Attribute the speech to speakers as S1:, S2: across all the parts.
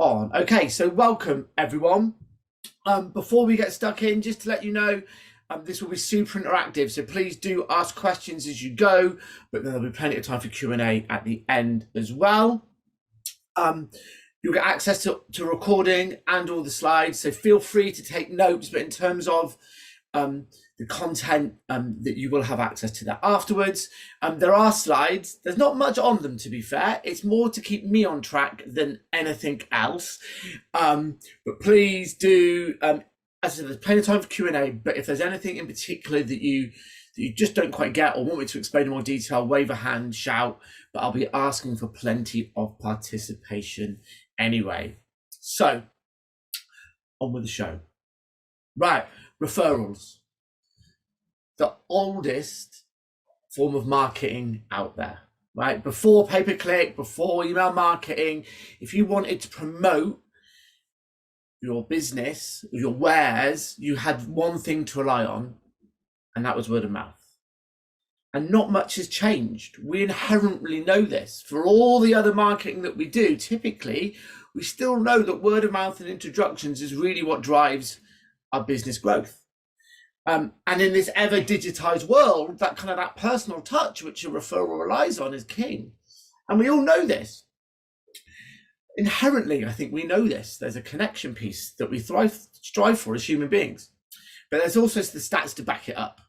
S1: On. Okay, so welcome everyone. Before we get stuck in, just to let you know, this will be super interactive, so please do ask questions as you go, but then there'll be plenty of time for Q&A at the end as well. You'll get access to recording and all the slides, so feel free to take notes, but in terms of the content that you will have access to that afterwards. There are slides. There's not much on them, to be fair. It's more to keep me on track than anything else. But please do, as I said, there's plenty of time for Q&A, but if there's anything in particular that you just don't quite get or want me to explain in more detail, wave a hand, shout, but I'll be asking for plenty of participation anyway. So, on with the show. Right, referrals. The oldest form of marketing out there, right? Before pay-per-click, before email marketing, if you wanted to promote your business, your wares, you had one thing to rely on, and that was word of mouth. And not much has changed. We inherently know this. For all the other marketing that we do, typically, we still know that word of mouth and introductions is really what drives our business growth. And in this ever digitized world, that personal touch, which a referral relies on, is king. And we all know this. Inherently, I think we know this. There's a connection piece that we strive for as human beings. But there's also the stats to back it up.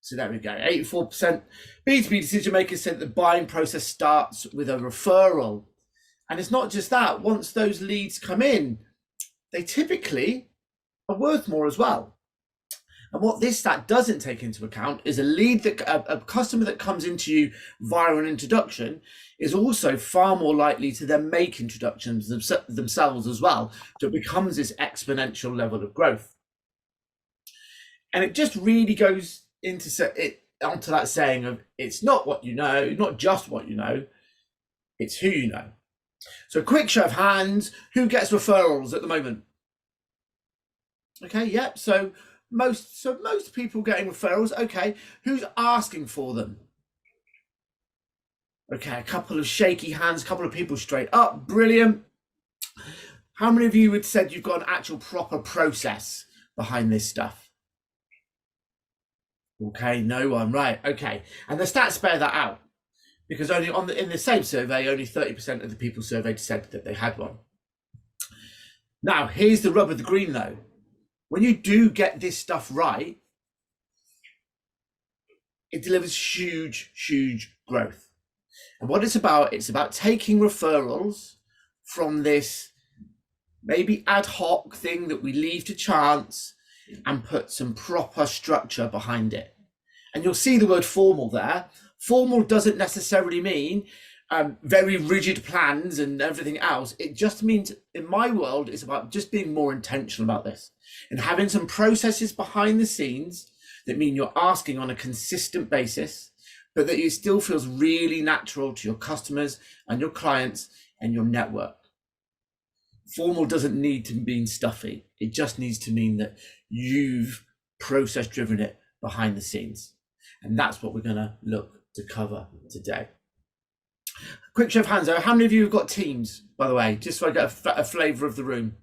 S1: So there we go. 84% B2B decision makers said the buying process starts with a referral. And it's not just that. Once those leads come in, they typically are worth more as well. And what this stat doesn't take into account is a customer that comes into you via an introduction is also far more likely to then make introductions themselves as well. So it becomes this exponential level of growth. And it just really goes onto that saying of it's not what you know, not just what you know, it's who you know. So quick show of hands, who gets referrals at the moment? Okay, yep, so most people getting referrals. Okay, who's asking for them? Okay, a couple of shaky hands, a couple of people straight up. Brilliant. How many of you would said you've got an actual proper process behind this stuff? Okay, no one. Right. Okay, and the stats bear that out because only in the same survey, only 30% of the people surveyed said that they had one. Now, here's the rub of the green though. When you do get this stuff right, it delivers huge growth. And what it's about taking referrals from this maybe ad hoc thing that we leave to chance and put some proper structure behind it. And you'll see the word formal there. Formal doesn't necessarily mean very rigid plans and everything else. It just means, in my world, it's about just being more intentional about this and having some processes behind the scenes that mean you're asking on a consistent basis, but that it still feels really natural to your customers and your clients and your network. Formal doesn't need to mean stuffy. It just needs to mean that you've process driven it behind the scenes. And that's what we're going to look to cover today. Quick show of hands though, how many of you have got teams, by the way, just so I get a flavour of the room?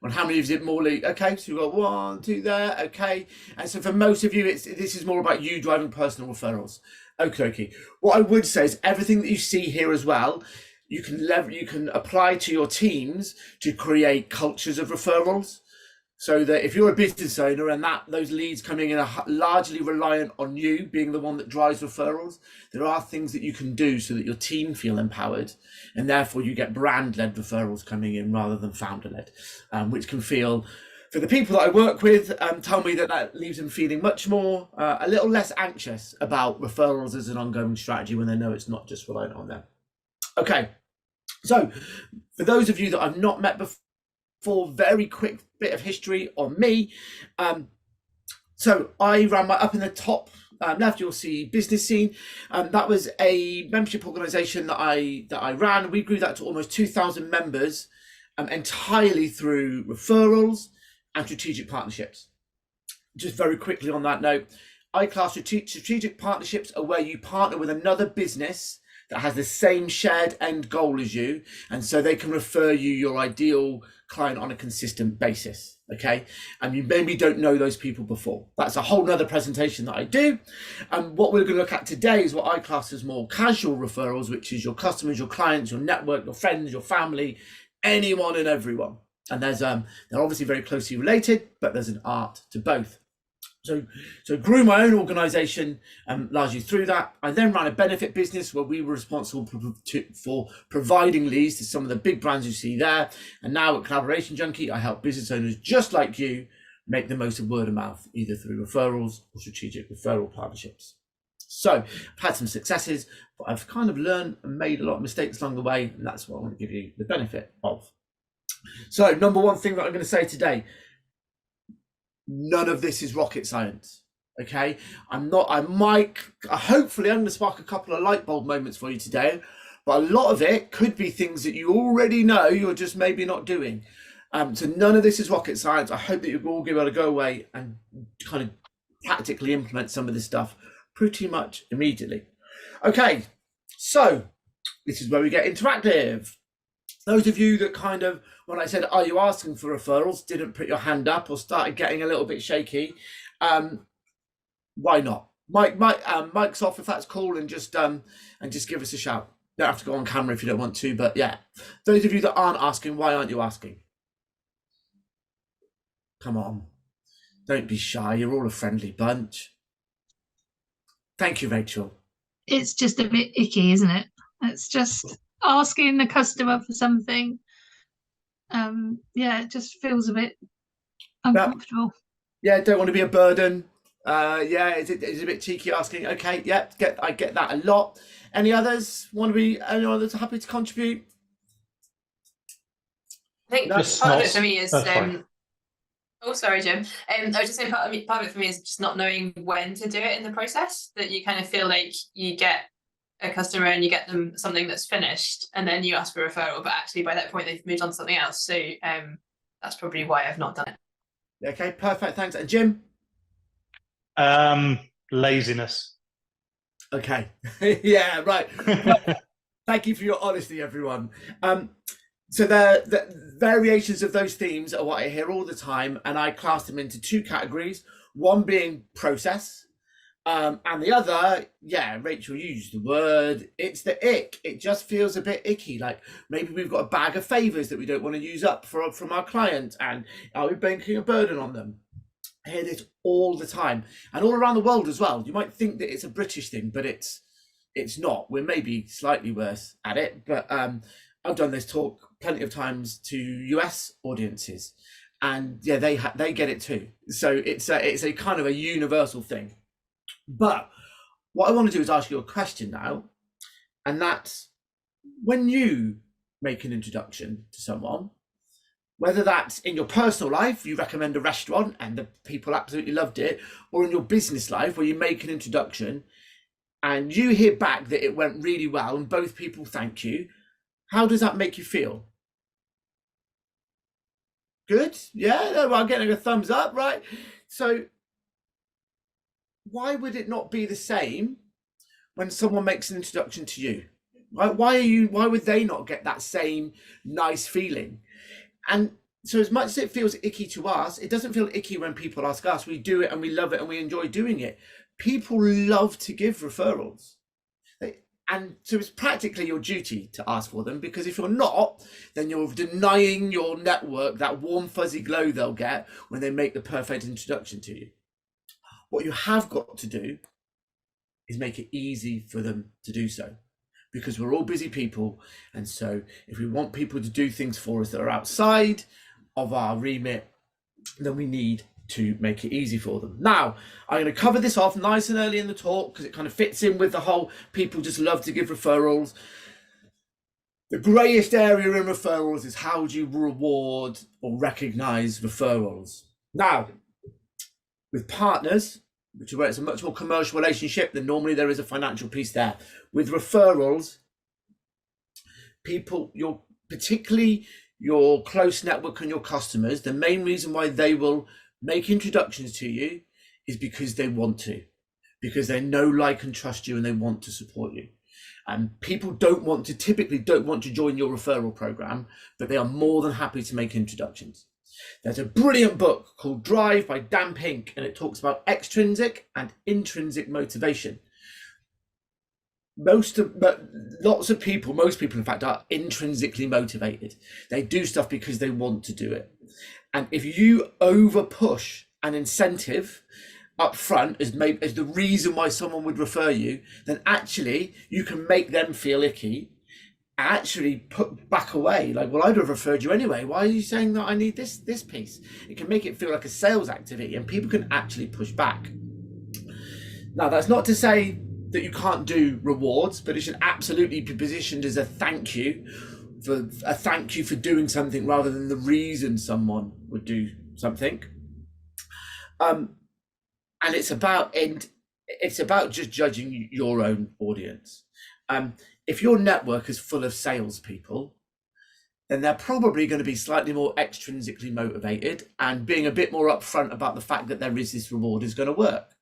S1: And how many of you is it more lead? Okay, so we've got 1, 2 there, okay. And so for most of you, this is more about you driving personal referrals. Okay. What I would say is everything that you see here as well, you can apply to your teams to create cultures of referrals. So that if you're a business owner and those leads coming in are largely reliant on you being the one that drives referrals, there are things that you can do so that your team feel empowered, and therefore you get brand-led referrals coming in rather than founder-led, which can feel, for the people that I work with, tell me that leaves them feeling much more, a little less anxious about referrals as an ongoing strategy when they know it's not just reliant on them. Okay, so for those of you that I've not met before, very quick bit of history on me. So I ran up in the top left, you'll see Business Scene. That was a membership organization that I ran. We grew that to almost 2,000 members entirely through referrals and strategic partnerships. Just very quickly on that note, I class strategic partnerships are where you partner with another business that has the same shared end goal as you, and so they can refer you your ideal client on a consistent basis. Okay, and you maybe don't know those people before. That's a whole nother presentation that I do. And what we're going to look at today is what I class as more casual referrals, which is your customers, your clients, your network, your friends, your family, anyone and everyone. And there's they're obviously very closely related, but there's an art to both. So grew my own organization largely through that. I then ran a benefit business where we were responsible for providing leads to some of the big brands you see there. And now at Collaboration Junkie, I help business owners just like you make the most of word of mouth, either through referrals or strategic referral partnerships. So I've had some successes, but I've kind of learned and made a lot of mistakes along the way, and that's what I want to give you the benefit of. So number one thing that I'm going to say today, none of this is rocket science. Okay, hopefully I'm going to spark a couple of light bulb moments for you today, but a lot of it could be things that you already know you're just maybe not doing. So none of this is rocket science. I hope that you'll all be able to go away and kind of tactically implement some of this stuff pretty much immediately. Okay, so this is where we get interactive. Those of you that kind of, when I said, are you asking for referrals, didn't put your hand up or started getting a little bit shaky, why not? Mic's off if that's cool, and just give us a shout. You don't have to go on camera if you don't want to, but yeah. Those of you that aren't asking, why aren't you asking? Come on, don't be shy. You're all a friendly bunch. Thank you, Rachel.
S2: It's just a bit icky, isn't it? It's just asking the customer for something. Yeah, it just feels a bit uncomfortable.
S1: Yeah, don't want to be a burden. Yeah, it's a bit cheeky asking. Okay, yeah, I get that a lot. Anyone others happy to contribute?
S3: I think part of it for me is oh, sorry, Jim. I was just saying part of it for me is just not knowing when to do it in the process. That you kind of feel like you get a customer and you get them something that's finished, and then you ask for a referral, but actually by that point they've moved on to something else. So that's probably why I've not done it.
S1: Okay, perfect, thanks. And Jim?
S4: Laziness.
S1: Okay, yeah, right. Thank you for your honesty, everyone. So the variations of those themes are what I hear all the time, and I class them into two categories. One being process, and the other, yeah, Rachel used the word, it's the ick. It just feels a bit icky, like maybe we've got a bag of favors that we don't want to use up from our client, and are we banking a burden on them? I hear this all the time, and all around the world as well. You might think that it's a British thing, but it's not. We're maybe slightly worse at it, but I've done this talk plenty of times to US audiences, and yeah, they get it too. So it's a kind of a universal thing. But what I want to do is ask you a question now, and that's when you make an introduction to someone, whether that's in your personal life, you recommend a restaurant and the people absolutely loved it, or in your business life where you make an introduction and you hear back that it went really well and both people thank you, how does that make you feel? Good? Yeah, well, I'm getting a thumbs up, right? So why would it not be the same when someone makes an introduction to you? Why would they not get that same nice feeling? And so as much as it feels icky to us, it doesn't feel icky when people ask us. We do it and we love it and we enjoy doing it. People love to give referrals. And so it's practically your duty to ask for them, because if you're not, then you're denying your network that warm, fuzzy glow they'll get when they make the perfect introduction to you. What you have got to do is make it easy for them to do so, because we're all busy people. And so if we want people to do things for us that are outside of our remit, then we need to make it easy for them. Now, I'm going to cover this off nice and early in the talk because it kind of fits in with the whole people just love to give referrals. The greyest area in referrals is how do you reward or recognize referrals. Now, with partners, which is where it's a much more commercial relationship, then normally there is a financial piece there. With referrals, people, particularly your close network and your customers, the main reason why they will make introductions to you is because they want to, because they know, like, and trust you, and they want to support you. And people typically don't want to join your referral program, but they are more than happy to make introductions. There's a brilliant book called Drive by Dan Pink, and it talks about extrinsic and intrinsic motivation. Most people in fact are intrinsically motivated. They do stuff because they want to do it. And if you over push an incentive up front as the reason why someone would refer you, then actually you can make them feel icky, actually put back away, like, well, I'd have referred you anyway, why are you saying that I need this piece? It can make it feel like a sales activity, and people can actually push back. Now, that's not to say that you can't do rewards, but it should absolutely be positioned as a thank you for doing something rather than the reason someone would do something. And it's about just judging your own audience. If your network is full of salespeople, then they're probably going to be slightly more extrinsically motivated and being a bit more upfront about the fact that this reward is going to work.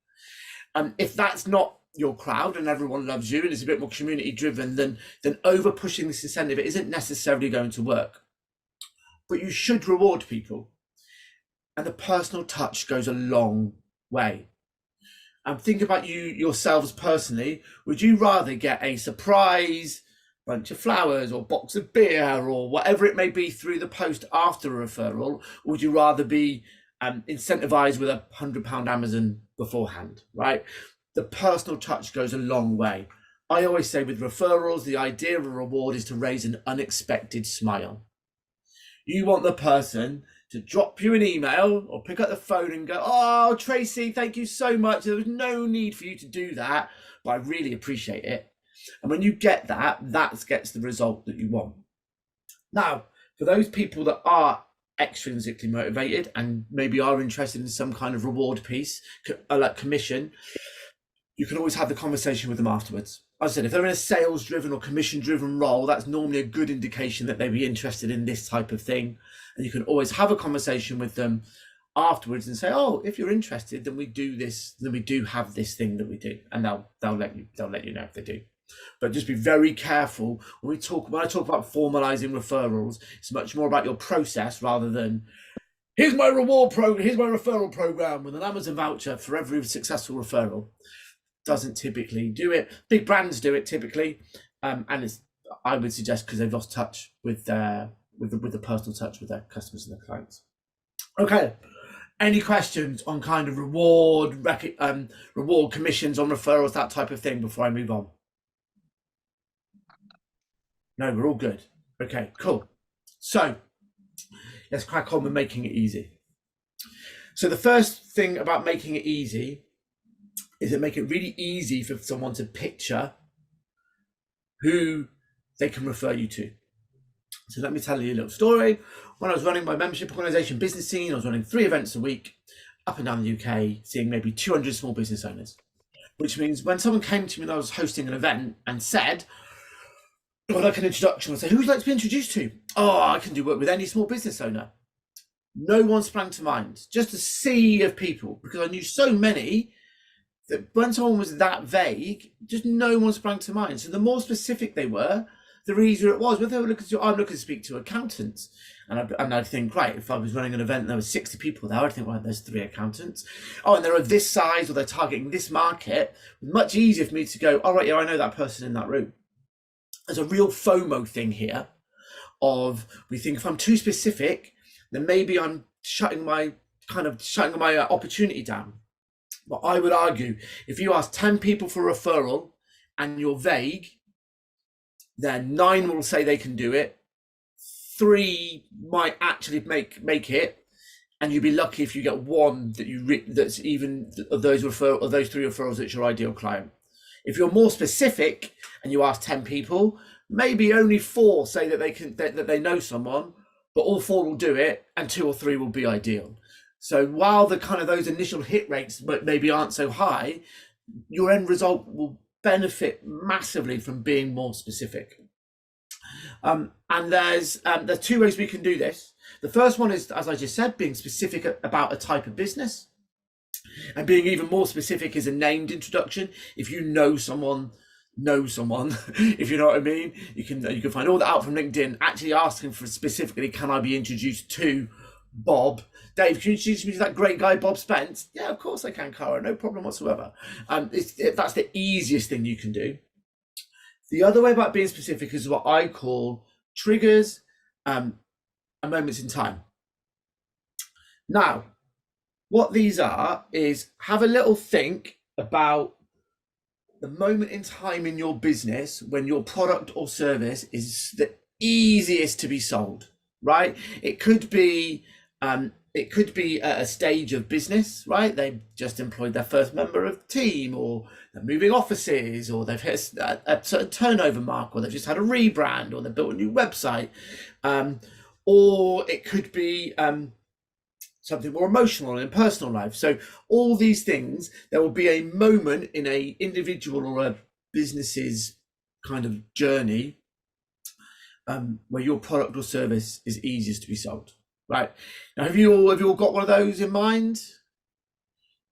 S1: If that's not your crowd and everyone loves you and it's a bit more community driven, then over pushing this incentive, it isn't necessarily going to work. But you should reward people, and the personal touch goes a long way. And think about yourselves personally. Would you rather get a surprise bunch of flowers or box of beer or whatever it may be through the post after a referral, or would you rather be incentivized with £100 Amazon beforehand, right? The personal touch goes a long way. I always say with referrals, the idea of a reward is to raise an unexpected smile. You want the person to drop you an email or pick up the phone and go, oh, Tracy, thank you so much. There was no need for you to do that, but I really appreciate it. And when you get that, that gets the result that you want. Now, for those people that are extrinsically motivated and maybe are interested in some kind of reward piece, like commission, you can always have the conversation with them afterwards. As I said, if they're in a sales-driven or commission-driven role, that's normally a good indication that they'd be interested in this type of thing. And you can always have a conversation with them afterwards and say, "Oh, if you're interested, then we do this. Then we do have this thing that we do," and they'll let you know if they do. But just be very careful when I talk about formalizing referrals. It's much more about your process rather than here's my referral program with an Amazon voucher for every successful referral. Doesn't typically do it. Big brands do it typically, and I would suggest because they've lost touch with the personal touch with their customers and their clients. Okay, any questions on kind of reward commissions on referrals, that type of thing before I move on? No, we're all good. Okay, cool. So let's crack on with making it easy. So the first thing about making it easy is it make it really easy for someone to picture who they can refer you to. So let me tell you a little story. When I was running my membership organization business scene, I was running 3 events a week up and down the UK, seeing maybe 200 small business owners, which means when someone came to me and I was hosting an event and said, I'd like an introduction, I'd say, who would you like to be introduced to? Oh, I can do work with any small business owner. No one sprang to mind, just a sea of people, because I knew so many that when someone was that vague, just no one sprang to mind. So the more specific they were, the easier it was. Whether they were I'm looking to speak to accountants, and I'd think, right, if I was running an event and there were 60 people there, I'd think, well, there's 3 accountants. Oh, and they're of this size, or they're targeting this market. Much easier for me to go, all right, yeah, I know that person in that room. There's a real FOMO thing here of, we think if I'm too specific, then maybe I'm shutting my opportunity down. But I would argue, if you ask 10 people for a referral and you're vague, then 9 will say they can do it. 3 might actually make it, and you'd be lucky if you get 1 that's even of those 3 referrals that's your ideal client. If you're more specific and you ask 10 people, maybe only 4 say that they know someone, but all 4 will do it, and 2 or 3 will be ideal. So while the kind of those initial hit rates maybe aren't so high, your end result will benefit massively from being more specific. And there's 2 ways we can do this. The first one is, as I just said, being specific about a type of business. And being even more specific is a named introduction. If you know someone know someone, if you know what I mean. You can find all that out from LinkedIn. Actually asking for specifically, can I be introduced to Bob? Dave, can you introduce me to that great guy, Bob Spence? Yeah, of course I can, Cara. No problem whatsoever. That's the easiest thing you can do. The other way about being specific is what I call triggers and moments in time. Now, what these are is have a little think about the moment in time in your business when your product or service is the easiest to be sold, right? It could be a stage of business, right? They've just employed their first member of the team, or they're moving offices, or they've hit a certain turnover mark, or they've just had a rebrand, or they've built a new website, or it could be something more emotional in personal life. So all these things, there will be a moment in a individual or a business's kind of journey where your product or service is easiest to be sold. Right now, have you all got one of those in mind?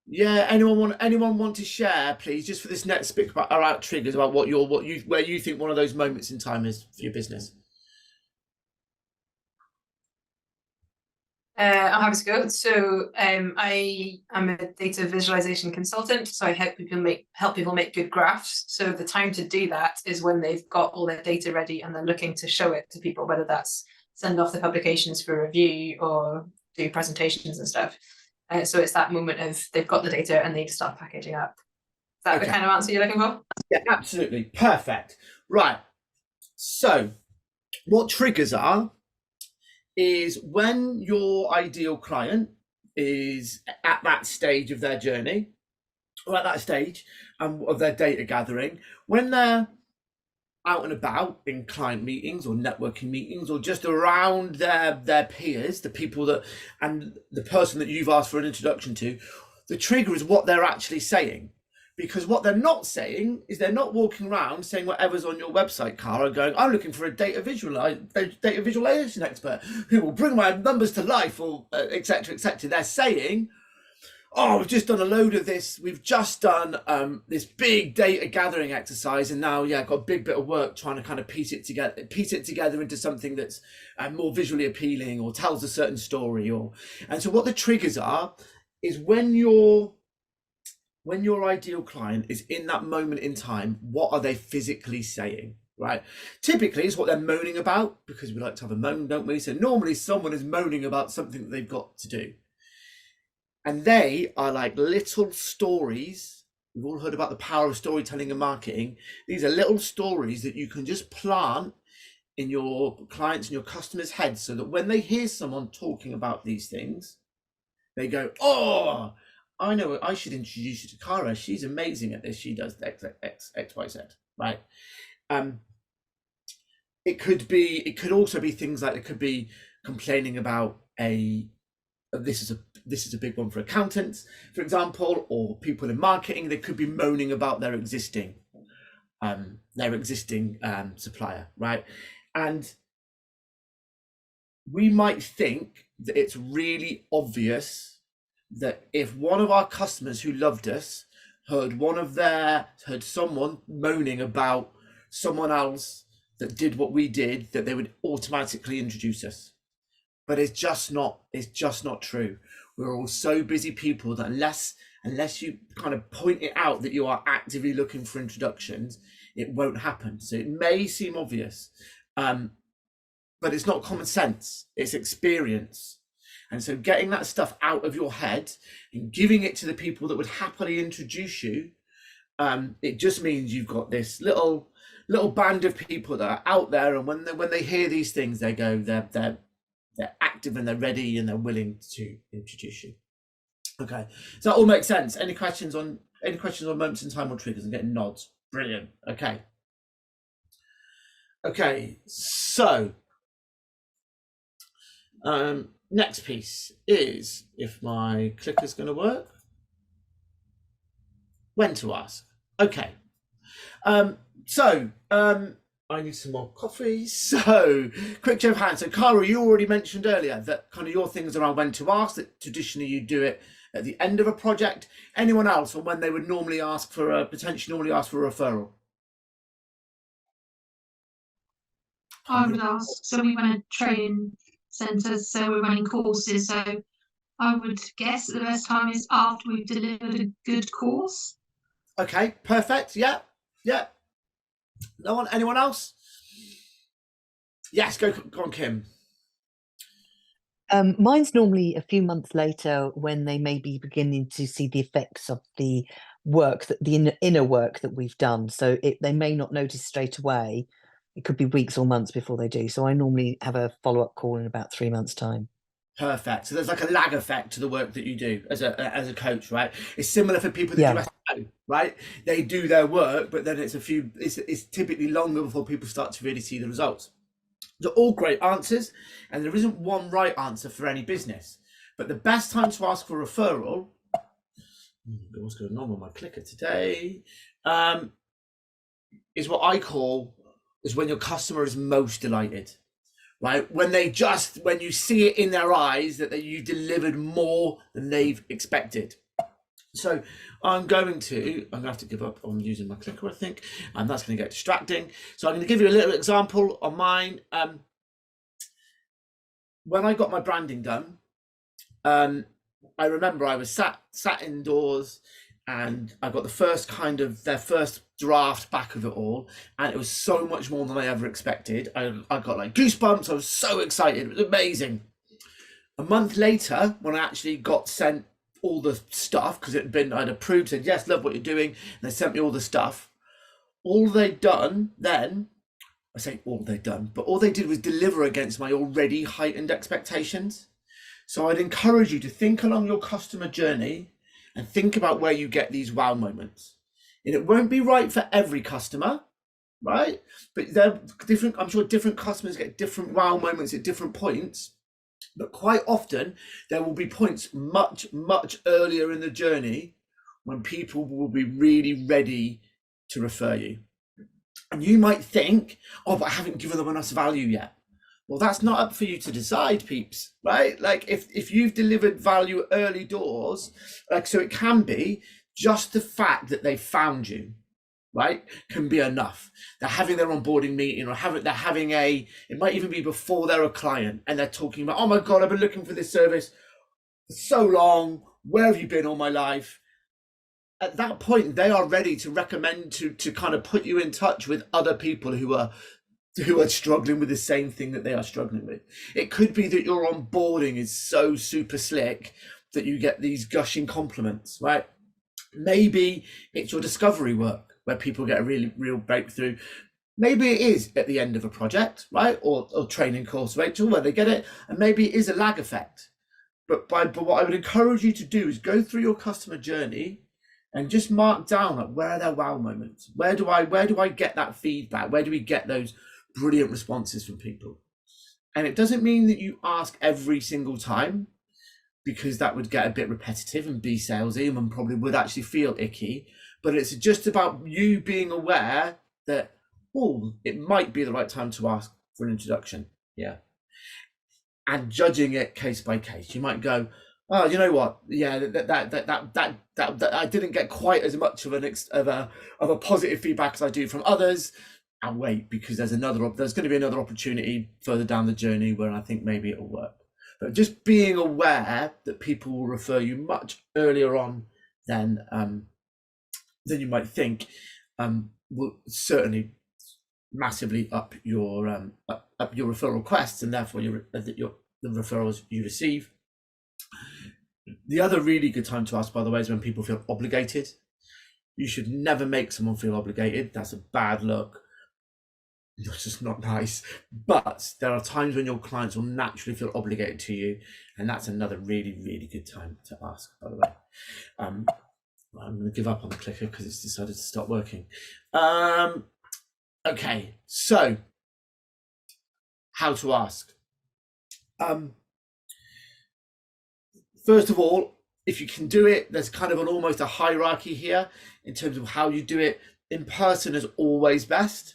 S1: Yeah. Anyone want to share, please, just for this next bit about triggers, about where you think one of those moments in time is for your business?
S3: I'm happy to go. So I am a data visualization consultant, so I help people make good graphs. So the time to do that is when they've got all their data ready and they're looking to show it to people, whether that's send off the publications for review or do presentations and stuff. So it's that moment of they've got the data and they need to start packaging up. Is that the kind of answer you're looking for?
S1: Yeah, absolutely. Perfect. Right. So what triggers are is when your ideal client is at that stage of their journey, or at that stage of their data gathering, when they're out and about in client meetings or networking meetings, or just around their peers, the people that, and the person that you've asked for an introduction to, the trigger is what they're actually saying. Because what they're not saying is they're not walking around saying whatever's on your website, Cara, going, I'm looking for a data visualization expert who will bring my numbers to life, or etc., etc. They're saying, oh, we've just done a load of this. We've just done this big data gathering exercise, and now, yeah, I've got a big bit of work trying to kind of piece it together into something that's more visually appealing or tells a certain story. And so what the triggers are is when your ideal client is in that moment in time, what are they physically saying, right? Typically, it's what they're moaning about, because we like to have a moan, don't we? So normally someone is moaning about something that they've got to do. And they are like little stories. We've all heard about the power of storytelling and marketing. These are little stories that you can just plant in your clients and your customers' heads, so that when they hear someone talking about these things, they go, oh, I know, I should introduce you to Cara. She's amazing at this. She does X, Y, Z, right? It could also be things like, it could be complaining about this is a big one for accountants, for example, or people in marketing. They could be moaning about their existing supplier, right? And we might think that it's really obvious that if one of our customers who loved us heard someone moaning about someone else that did what we did, that they would automatically introduce us. But it's just not true. We're all so busy people that unless you kind of point it out that you are actively looking for introductions, it won't happen. So it may seem obvious, but it's not common sense, it's experience. And so getting that stuff out of your head and giving it to the people that would happily introduce you, it just means you've got this little band of people that are out there, and when they hear these things, they go, they're active and they're ready and they're willing to introduce you. Okay, so that all makes sense. Any questions on moments in time or triggers? I'm getting nods. Brilliant. Okay, so next piece is, if my clicker's going to work, when to ask. Okay, I need some more coffee. So quick show of hands. So Cara, you already mentioned earlier that kind of your things around when to ask, that traditionally you do it at the end of a project. Anyone else on when they would potentially normally ask for a referral?
S2: I would ask. So we run a training centre, so we're running courses. So I would guess the best time is after we've delivered a good course.
S1: Okay, perfect. Yeah, yeah. No one, anyone else? Yes, go on, Kim.
S4: Mine's normally a few months later when they may be beginning to see the effects of the work, that the inner work that we've done. So they may not notice straight away. It could be weeks or months before they do. So I normally have a follow-up call in about 3 months' time.
S1: Perfect. So there's like a lag effect to the work that you do as a coach, right? It's similar for people that do SEO, right? They do their work, but then it's typically longer before people start to really see the results. They're all great answers, and there isn't one right answer for any business. But the best time to ask for referral, what's going on with my clicker today, is what I call is when your customer is most delighted. Right, when you see it in their eyes that you delivered more than they've expected. So I'm going to have to give up on using my clicker, I think, and that's going to get distracting. So I'm going to give you a little example on mine. When I got my branding done, I remember I was sat indoors, and I got their first draft back of it all, and it was so much more than I ever expected. I got like goosebumps. I was so excited. It was amazing. A month later, when I actually got sent all the stuff, because I'd approved, said yes, love what you're doing, and they sent me all the stuff. All they'd done then, I say all they'd done, but all they did was deliver against my already heightened expectations. So I'd encourage you to think along your customer journey and think about where you get these wow moments. And it won't be right for every customer, right? But they're different. I'm sure different customers get different wow moments at different points. But quite often, there will be points much, much earlier in the journey when people will be really ready to refer you. And you might think, oh, but I haven't given them enough value yet. Well, that's not up for you to decide, peeps, right? Like if you've delivered value early doors, like, so it can be just the fact that they found you, right, can be enough. They're having their onboarding meeting, or it might even be before they're a client, and they're talking about, oh my God, I've been looking for this service for so long. Where have you been all my life? At that point, they are ready to recommend to kind of put you in touch with other people who are struggling with the same thing that they are struggling with. It could be that your onboarding is so super slick that you get these gushing compliments, right? Maybe it's your discovery work where people get a really real breakthrough. Maybe it is at the end of a project, right? Or training course, Rachel, where they get it. And maybe it is a lag effect. But what I would encourage you to do is go through your customer journey and just mark down, like, where are their wow moments? Where do I get that feedback? Where do we get those brilliant responses from people? And it doesn't mean that you ask every single time, because that would get a bit repetitive and be salesy and probably would actually feel icky. But it's just about you being aware that, oh, it might be the right time to ask for an introduction. Yeah. And judging it case by case. You might go, oh, you know what? Yeah, that I didn't get quite as much of a positive feedback as I do from others. And wait, because there's going to be another opportunity further down the journey where I think maybe it'll work. But just being aware that people will refer you much earlier on than you might think will certainly massively up your referral requests, and therefore the referrals you receive. The other really good time to ask, by the way, is when people feel obligated. You should never make someone feel obligated. That's a bad look. It's just not nice. But there are times when your clients will naturally feel obligated to you, and that's another really, really good time to ask, by the way. I'm going to give up on the clicker because it's decided to stop working. Okay, so how to ask. First of all, if you can do it, there's kind of almost a hierarchy here in terms of how you do it. In person is always best.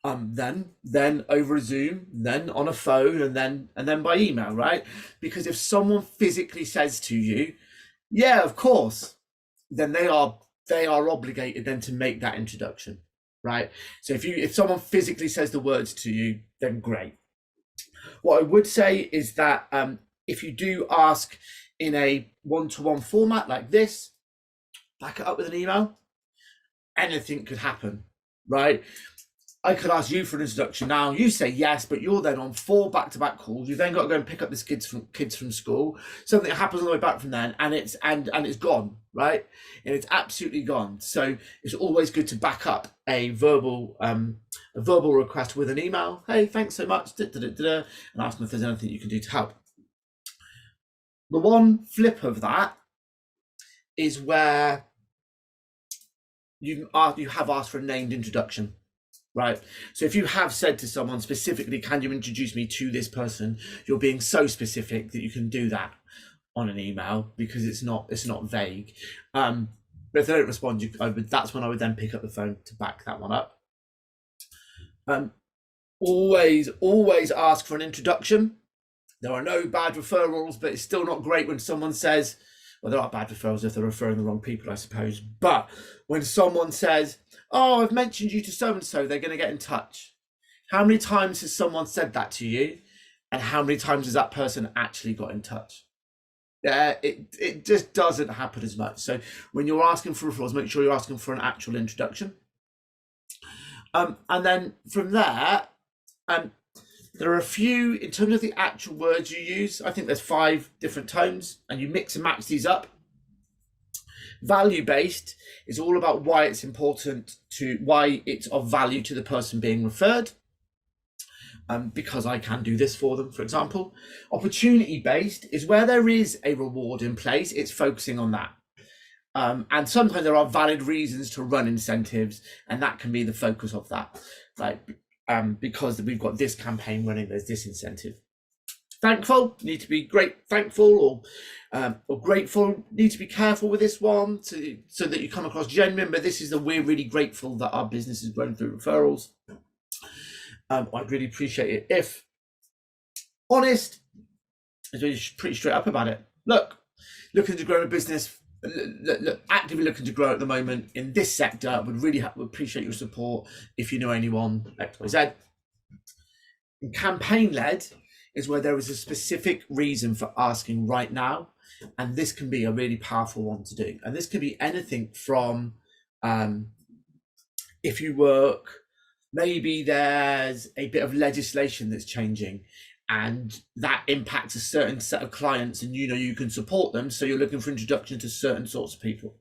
S1: Then over Zoom, then on a phone, and then by email, right? Because if someone physically says to you, yeah, of course, then they are obligated then to make that introduction, right? So if someone physically says the words to you, then great. What I would say is that if you do ask in a one-to-one format like this, back it up with an email. Anything could happen, right? I could ask you for an introduction now. You say yes, but you're then on 4 back-to-back calls. You've then got to go and pick up this kids from school. Something happens on the way back from then, and it's gone, right? And it's absolutely gone. So it's always good to back up a verbal request with an email. Hey, thanks so much, and ask them if there's anything you can do to help. The one flip of that is where you have asked for a named introduction. Right. So if you have said to someone specifically, can you introduce me to this person? You're being so specific that you can do that on an email because it's not vague. But if they don't respond, that's when I would then pick up the phone to back that one up. Always ask for an introduction. There are no bad referrals, but it's still not great when someone says, well, there are bad referrals if they're referring the wrong people, I suppose. But when someone says, oh, I've mentioned you to so-and-so, they're going to get in touch. How many times has someone said that to you? And how many times has that person actually got in touch? It just doesn't happen as much. So when you're asking for referrals, make sure you're asking for an actual introduction. And then from there, there are a few, in terms of the actual words you use, I think there's 5 different tones, and you mix and match these up. Value-based is all about why it's important why it's of value to the person being referred, because I can do this for them, for example. Opportunity-based is where there is a reward in place, it's focusing on that. And sometimes there are valid reasons to run incentives, and that can be the focus of that, right? Because we've got this campaign running, there's this incentive. Thankful, need to be thankful or grateful, need to be careful with this one so that you come across genuine, but this is that we're really grateful that our business is growing through referrals. I'd really appreciate it if honest, is really pretty straight up about it. Looking to grow a business, actively looking to grow at the moment in this sector, would really appreciate your support if you know anyone, XYZ. And campaign-led is where there is a specific reason for asking right now, and this can be a really powerful one to do. And this could be anything from if you work, maybe there's a bit of legislation that's changing and that impacts a certain set of clients, and you can support them, so you're looking for introduction to certain sorts of people.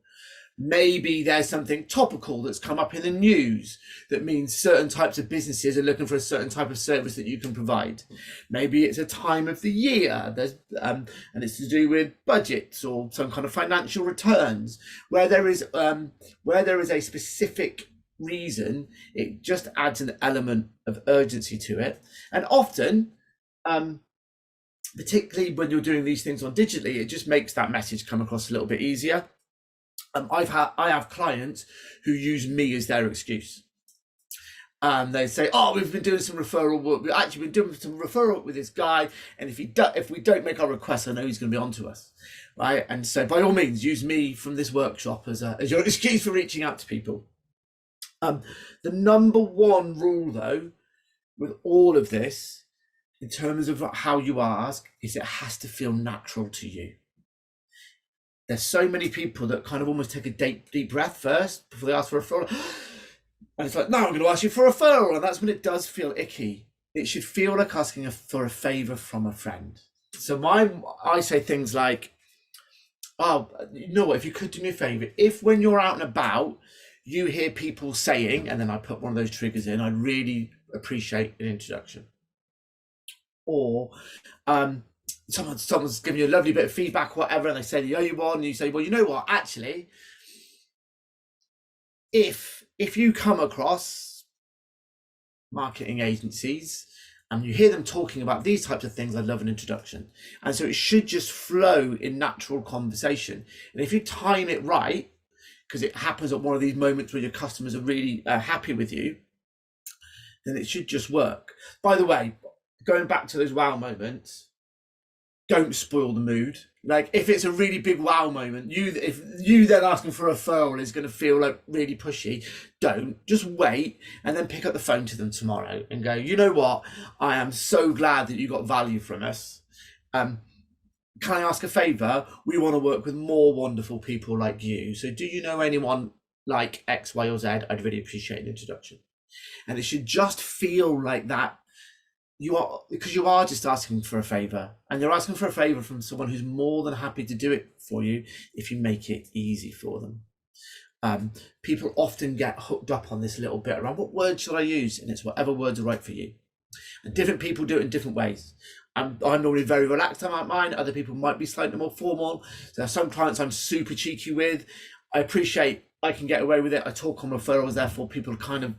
S1: Maybe there's something topical that's come up in the news that means certain types of businesses are looking for a certain type of service that you can provide. Maybe it's a time of the year, and it's to do with budgets or some kind of financial returns. Where there is a specific reason, it just adds an element of urgency to it. And often, particularly when you're doing these things on digitally, it just makes that message come across a little bit easier. I have clients who use me as their excuse. They say, oh, we've been doing some referral work. We've actually been doing some referral work with this guy, and if we don't make our request, I know he's going to be on to us, right? And so by all means, use me from this workshop as your excuse for reaching out to people. The number one rule, though, with all of this, in terms of how you ask, is it has to feel natural to you. There's so many people that kind of almost take a deep breath first before they ask for a referral. And it's like, no, I'm going to ask you for a referral. And that's when it does feel icky. It should feel like asking for a favor from a friend. So I say things like, oh, you know what, if you could do me a favor, if when you're out and about, you hear people saying, and then I put one of those triggers in, I'd really appreciate an introduction. Or, someone's giving you a lovely bit of feedback or whatever, and they say you owe you one, and you say, well, you know what, actually, if you come across marketing agencies and you hear them talking about these types of things, I'd love an introduction. And so it should just flow in natural conversation. And if you time it right, because it happens at one of these moments where your customers are really happy with you, then it should just work. By the way, going back to those wow moments, don't spoil the mood. Like if it's a really big wow moment, if you then asking for a referral is going to feel like really pushy, don't. Just wait and then pick up the phone to them tomorrow and go, you know what? I am so glad that you got value from us. Can I ask a favour? We want to work with more wonderful people like you. So do you know anyone like X, Y, or Z? I'd really appreciate an introduction. And it should just feel like that. Because you are just asking for a favor, and you're asking for a favor from someone who's more than happy to do it for you if you make it easy for them. People often get hooked up on this little bit around what word should I use, and it's whatever words are right for you. And different people do it in different ways. I'm normally very relaxed about mine. Other people might be slightly more formal. There are some clients I'm super cheeky with. I appreciate I can get away with it. I talk on referrals, therefore people kind of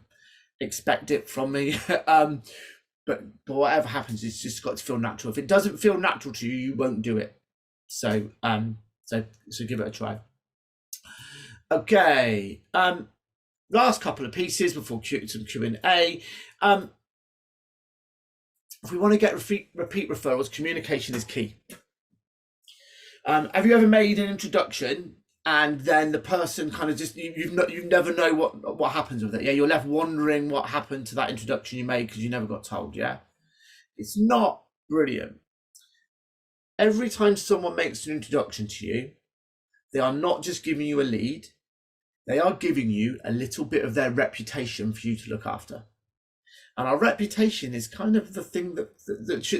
S1: expect it from me. But whatever happens, it's just got to feel natural. If it doesn't feel natural to you, you won't do it. So so give it a try. Okay. Last couple of pieces before some Q&A. If we want to get repeat referrals, communication is key. Have you ever made an introduction and then the person kind of just you never know what happens with it? Yeah, you're left wondering what happened to that introduction you made because you never got told. Yeah, it's not brilliant. Every time someone makes an introduction to you, they are not just giving you a lead, they are giving you a little bit of their reputation for you to look after. And our reputation is kind of the thing that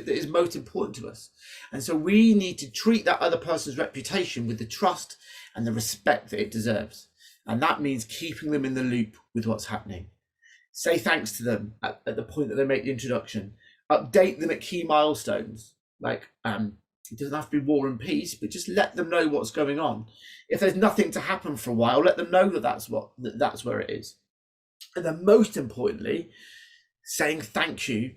S1: is most important to us. And so we need to treat that other person's reputation with the trust and the respect that it deserves. And that means keeping them in the loop with what's happening. Say thanks to them at the point that they make the introduction. Update them at key milestones. Like, it doesn't have to be war and peace, but just let them know what's going on. If there's nothing to happen for a while, let them know that that's where it is. And then most importantly, saying thank you,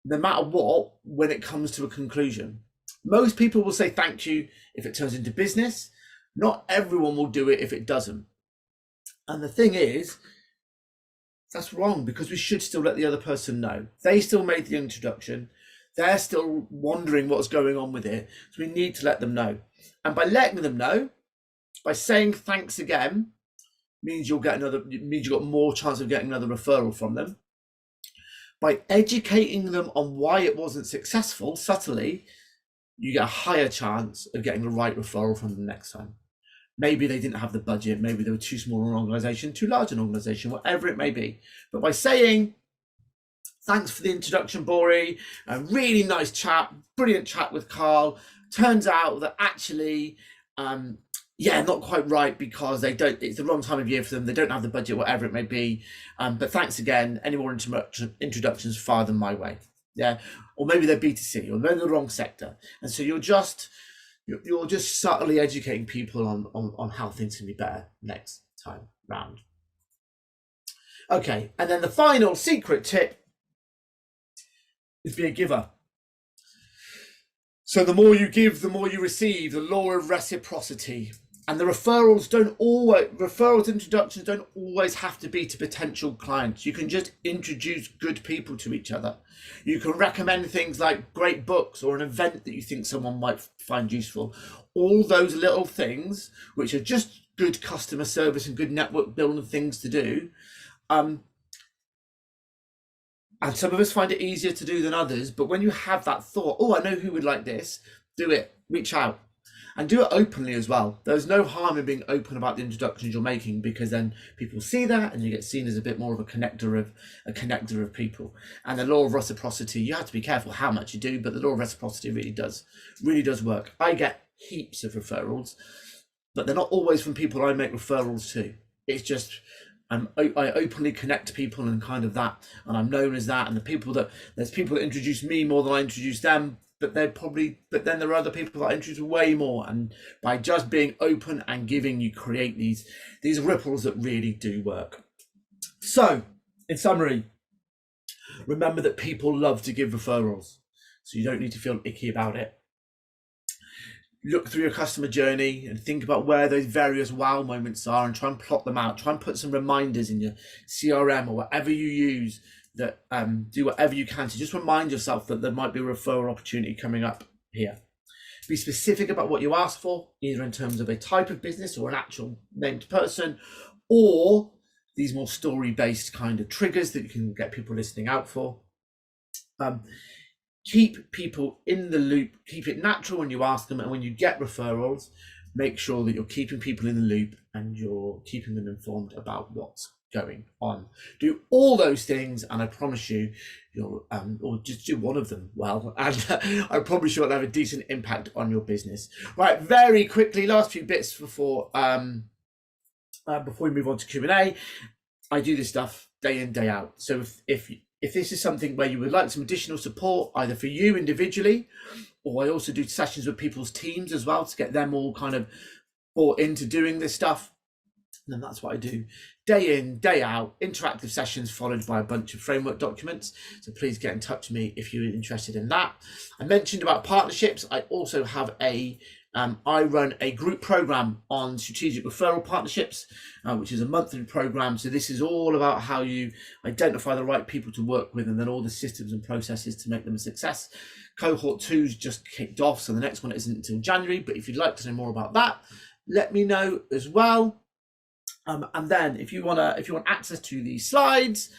S1: no matter what, when it comes to a conclusion. Most people will say thank you if it turns into business. Not everyone will do it if it doesn't. And the thing is, that's wrong, because we should still let the other person know. They still made the introduction. They're still wondering what's going on with it. So we need to let them know. And by letting them know, by saying thanks again, means you've got more chance of getting another referral from them. By educating them on why it wasn't successful subtly, you get a higher chance of getting the right referral from them next time. Maybe they didn't have the budget, maybe they were too small an organization, too large an organization, whatever it may be. But by saying, thanks for the introduction, Bori, a really nice chat, brilliant chat with Carl. Turns out that actually, not quite right, because it's the wrong time of year for them. They don't have the budget, whatever it may be. But thanks again. Any more introductions, fire them my way. Yeah. Or maybe they're B2C, or they're in the wrong sector. And so you're just subtly educating people on how things can be better next time round. Okay. And then the final secret tip is be a giver. So the more you give, the more you receive, the law of reciprocity. And the referrals introductions don't always have to be to potential clients. You can just introduce good people to each other. You can recommend things like great books or an event that you think someone might find useful. All those little things, which are just good customer service and good network building things to do. And some of us find it easier to do than others. But when you have that thought, oh, I know who would like this, do it, reach out. And do it openly as well. There's no harm in being open about the introductions you're making, because then people see that and you get seen as a bit more of a connector of people. And the law of reciprocity, you have to be careful how much you do, but the law of reciprocity really does work. I get heaps of referrals, but they're not always from people I make referrals to. It's just I openly connect people and kind of that, and I'm known as that. And there's people that introduce me more than I introduce them. But then there are other people that I introduce way more, and by just being open and giving, you create these ripples that really do work. So, in summary, remember that people love to give referrals, so you don't need to feel icky about it. Look through your customer journey and think about where those various wow moments are, and try and plot them out. Try and put some reminders in your CRM or whatever you use, that do whatever you can to just remind yourself that there might be a referral opportunity coming up here. Be specific about what you ask for, either in terms of a type of business or an actual named person, or these more story-based kind of triggers that you can get people listening out for. Keep people in the loop, keep it natural when you ask them, and when you get referrals, make sure that you're keeping people in the loop and you're keeping them informed about what's going on. Do all those things, and I promise you, you'll or just do one of them well, and I promise you'll have a decent impact on your business. Right, very quickly, last few bits before we move on to Q&A. I do this stuff day in, day out. So if this is something where you would like some additional support, either for you individually, or I also do sessions with people's teams as well to get them all kind of bought into doing this stuff, then that's what I do. Day in, day out, interactive sessions followed by a bunch of framework documents. So please get in touch with me if you're interested in that. I mentioned about partnerships. I also have I run a group program on strategic referral partnerships, which is a monthly program. So this is all about how you identify the right people to work with, and then all the systems and processes to make them a success. Cohort 2's just kicked off, so the next one isn't until January. But if you'd like to know more about that, let me know as well. And then if you want access to the slides,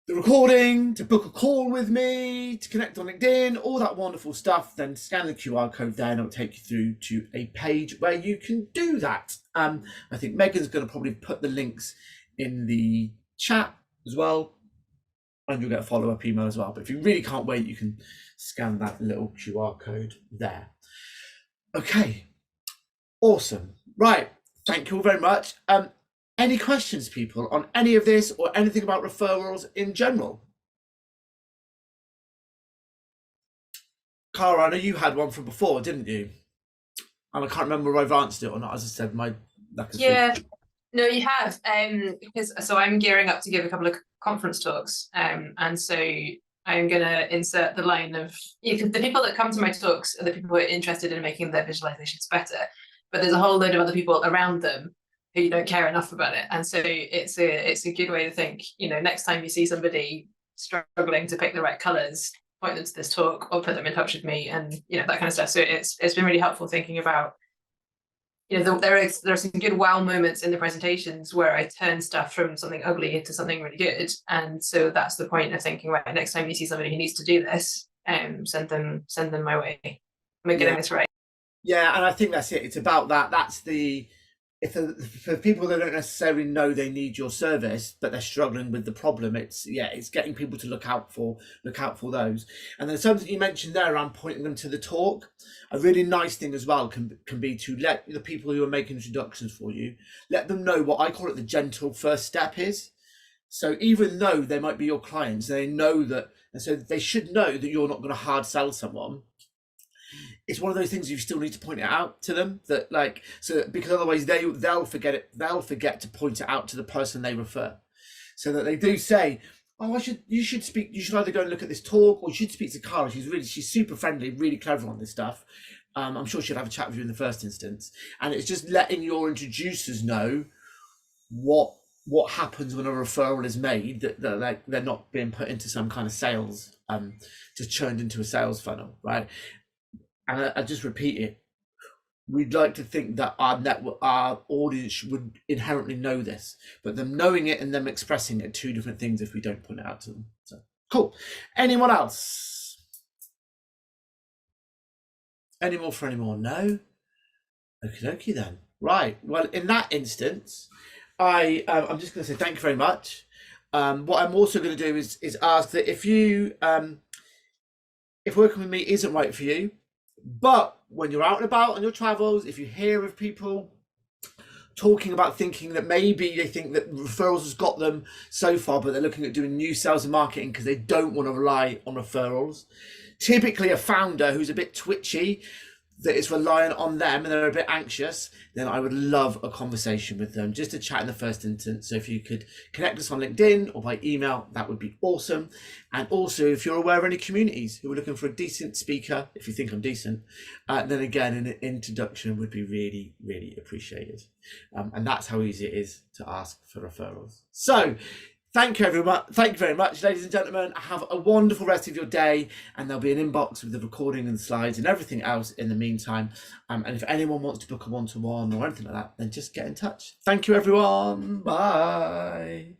S1: the recording, to book a call with me, to connect on LinkedIn, all that wonderful stuff, then scan the QR code there and it'll take you through to a page where you can do that. I think Megan's going to probably put the links in the chat as well, and you'll get a follow-up email as well. But if you really can't wait, you can scan that little QR code there. Okay, awesome. Right, thank you all very much. Any questions, people, on any of this or anything about referrals in general? Cara, I know you had one from before, didn't you? And I can't remember whether I've answered it or not. As I said, my lack of
S3: sleep. No, you have. Because I'm gearing up to give a couple of conference talks, and so I'm going to insert the line of the people that come to my talks are the people who are interested in making their visualizations better, but there's a whole load of other people around them who don't care enough about it. And so it's a good way to think, next time you see somebody struggling to pick the right colors, point them to this talk or put them in touch with me, and that kind of stuff. So it's been really helpful thinking about, there are some good wow moments in the presentations where I turn stuff from something ugly into something really good. And so that's the point of thinking, right, next time you see somebody who needs to do this, send them my way. Am I getting this right?
S1: Yeah, and I think that's it. It's about that. That's the for people that don't necessarily know they need your service, but they're struggling with the problem, it's getting people to look out for those. And then something you mentioned there around pointing them to the talk, a really nice thing as well can be to let the people who are making introductions for you, let them know what I call it the gentle first step is. So even though they might be your clients, they know that, and so they should know that you're not going to hard sell someone. It's one of those things you still need to point it out to them, that because otherwise they'll forget it. They'll forget to point it out to the person they refer, so that they do say, "Oh, you should either go and look at this talk, or you should speak to Cara. She's super friendly, really clever on this stuff. I'm sure she'll have a chat with you in the first instance." And it's just letting your introducers know what happens when a referral is made, that they're not being put into some kind of sales, just churned into a sales funnel, right? And I just repeat it. We'd like to think that our audience would inherently know this, but them knowing it and them expressing it are two different things if we don't point it out to them. So cool. Anyone else? Any more for any more? No? Okie dokie then. Right. Well, in that instance, I'm just going to say thank you very much. What I'm also going to do is ask that if working with me isn't right for you, but when you're out and about on your travels, if you hear of people talking about thinking that maybe they think that referrals has got them so far, but they're looking at doing new sales and marketing because they don't want to rely on referrals, typically a founder who's a bit twitchy, that is reliant on them and they're a bit anxious, then I would love a conversation with them, just to chat in the first instance. So if you could connect us on LinkedIn or by email, that would be awesome. And also, if you're aware of any communities who are looking for a decent speaker, if you think I'm decent, then again, an introduction would be really, really appreciated. And that's how easy it is to ask for referrals. So thank you everyone. Thank you very much, ladies and gentlemen. Have a wonderful rest of your day, and there'll be an inbox with the recording and slides and everything else in the meantime. And if anyone wants to book a one-to-one or anything like that, then just get in touch. Thank you, everyone. Bye.